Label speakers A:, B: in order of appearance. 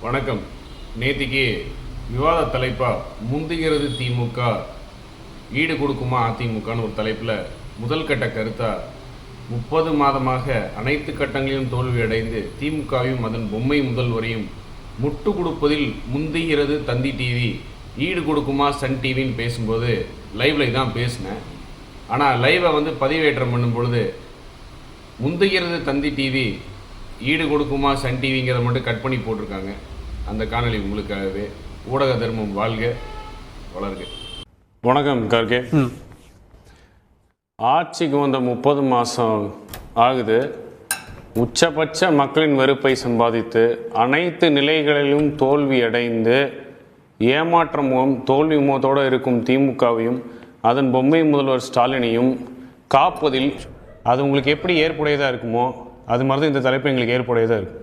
A: வணக்கம். நேத்திக்கு விவாத தலைப்பா முந்துகிறது திமுக ஈடு கொடுக்குமா அதிமுகன்னு ஒரு தலைப்பில் முதல் கட்ட கருத்தா 30 மாதமாக அனைத்து கட்டங்களிலும் தோல்வி அடைந்து திமுகவையும் அதன் பொம்மை முதல்வரையும் முட்டு கொடுப்பதில் முந்துகிறது தந்தி டிவி, ஈடு கொடுக்குமா சன் டிவின்னு பேசும்போது லைவில் தான் பேசினேன். ஆனால் லைவை பதிவேற்றம் பண்ணும் பொழுது முந்துகிறது தந்தி டிவி, ஈடு கொடுக்குமா சன் டிவிங்கிறத மட்டும் கட் பண்ணி போட்டிருக்காங்க. அந்த காணொலி உங்களுக்காகவே. ஊடக தர்மம் வாழ்க வளர்க. வணக்கம் கார்கே. ஆட்சிக்கு வந்த 30 மாதம் ஆகுது. உச்சபட்ச மக்களின் வெறுப்பை சம்பாதித்து அனைத்து நிலைகளிலும் தோல்வி அடைந்து ஏமாற்றமும் தோல்வி முகத்தோடு இருக்கும் திமுகவையும் அதன் பொம்மை முதல்வர் ஸ்டாலினையும் காப்பதில் அது உங்களுக்கு எப்படி ஏற்புடையதாக இருக்குமோ அது மாதிரி தான் இந்த தலைப்பு எங்களுக்கு ஏற்புடையதாக இருக்குது.